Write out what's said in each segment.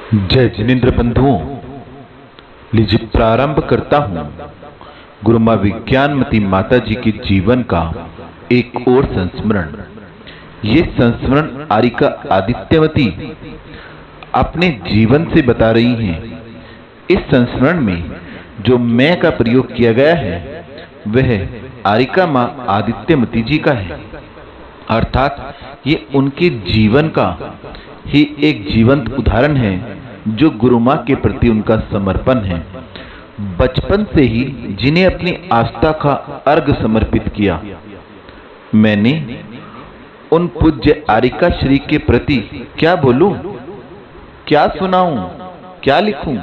जय जिनेन्द्र बंधुओं, लीजिए प्रारंभ करता हूं गुरु मां विज्ञानमती माता जी के जीवन का एक और संस्मरण। ये संस्मरण आरिका आदित्यवती अपने जीवन से बता रही हैं। इस संस्मरण में जो मैं का प्रयोग किया गया है वह आरिका मां आदित्यमती जी का है, अर्थात ये उनके जीवन का ही एक जीवंत उदाहरण है जो गुरु मां के प्रति उनका समर्पण है। बचपन से ही जिन्हें अपनी आस्था का अर्घ समर्पित किया, मैंने उन पूज्य आरिका श्री के प्रति क्या बोलूं, क्या सुनाऊं, क्या लिखूं,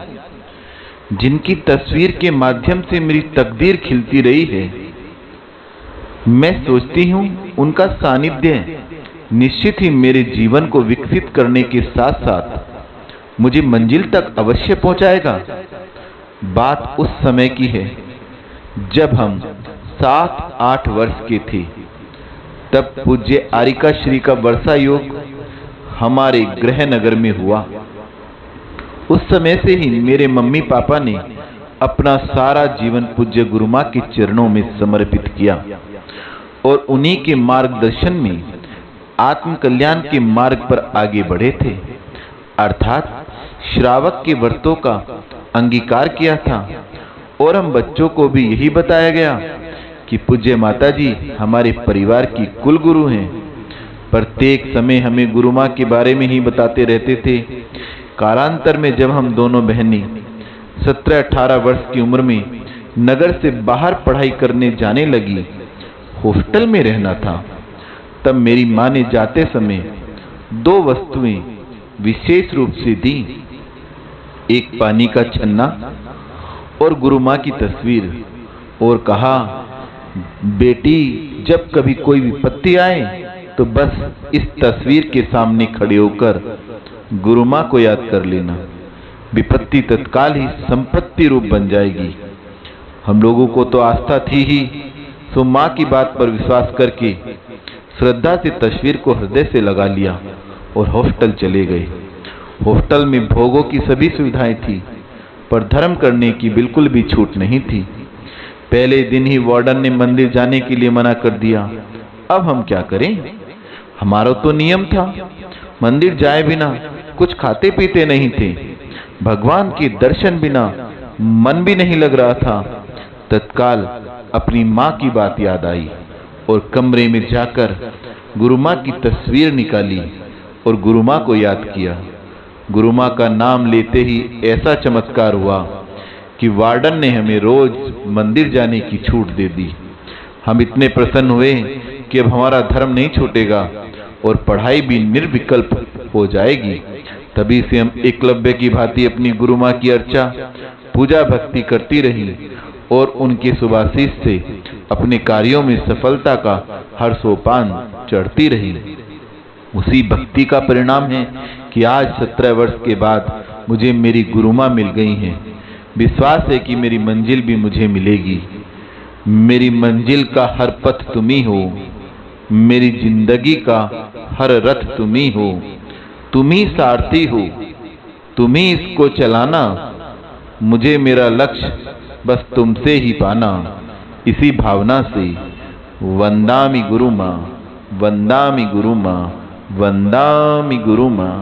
जिनकी तस्वीर के माध्यम से मेरी तकदीर खिलती रही है। मैं सोचती हूं उनका सानिध्य निश्चित ही मेरे जीवन को विकसित करने के साथ साथ मुझे मंजिल तक अवश्य पहुंचाएगा। बात उस समय की है जब हम 7-8 वर्ष के थे। तब पूज्य आरिका श्री का वर्षा योग हमारे गृह नगर में हुआ। उस समय से ही मेरे मम्मी पापा ने अपना सारा जीवन पूज्य गुरु मां के चरणों में समर्पित किया और उन्हीं के मार्गदर्शन में आत्म कल्याण के मार्ग पर आगे बढ़े थे, अर्थात श्रावक के व्रतों का अंगीकार किया था। और हम बच्चों को भी यही बताया गया कि पूज्य माता जी हमारे परिवार की कुल गुरु हैं। प्रत्येक समय हमें गुरु मां के बारे में ही बताते रहते थे। कालांतर में जब हम दोनों बहनें 17-18 वर्ष की उम्र में नगर से बाहर पढ़ाई करने जाने लगी, हॉस्टल में रहना था, तब मेरी मां ने जाते समय 2 वस्तुएं विशेष रूप से दी, एक पानी का छन्ना और गुरु मां की तस्वीर, और कहा, बेटी जब कभी कोई विपत्ति आए तो बस इस तस्वीर के सामने खड़े होकर गुरु मां को याद कर लेना, विपत्ति तत्काल ही संपत्ति रूप बन जाएगी। हम लोगों को तो आस्था थी ही, सो मां की बात पर विश्वास करके श्रद्धा से तस्वीर को हृदय से लगा लिया और हॉस्टल चले गए। हॉस्टल में भोगों की सभी सुविधाएं थी, पर धर्म करने की बिल्कुल भी छूट नहीं थी। पहले दिन ही वार्डन ने मंदिर जाने के लिए मना कर दिया। अब हम क्या करें, हमारा तो नियम था मंदिर जाए बिना कुछ खाते पीते नहीं थे। भगवान के दर्शन बिना मन भी नहीं लग रहा था। तत्काल अपनी मां की बात याद आई और कमरे में जाकर गुरु मां की तस्वीर निकाली और गुरु मां को याद किया। गुरु मां का नाम लेते ही ऐसा चमत्कार हुआ कि वार्डन ने हमें रोज मंदिर जाने की छूट दे दी। हम इतने प्रसन्न हुए कि अब हमारा धर्म नहीं छूटेगा और पढ़ाई भी निर्विकल्प हो जाएगी। तभी से हम एकलव्य की भांति अपनी गुरु मां की अर्चा पूजा भक्ति करती रही और उनके शुभाशीष से अपने कार्यों में सफलता का हर सोपान चढ़ती रही। उसी भक्ति का परिणाम है कि आज 17 वर्ष के बाद मुझे मेरी गुरु मां मिल गई हैं। विश्वास है कि मेरी मंजिल भी मुझे मिलेगी। मेरी मंजिल का हर पथ तुम ही हो, मेरी जिंदगी का हर रथ तुम ही हो, तुम ही सारथी हो, तुम ही इसको चलाना, मुझे मेरा लक्ष्य बस तुमसे ही पाना। इसी भावना से वंदामि गुरु मां, वंदामि गुरु मां, वंदामि गुरु मां।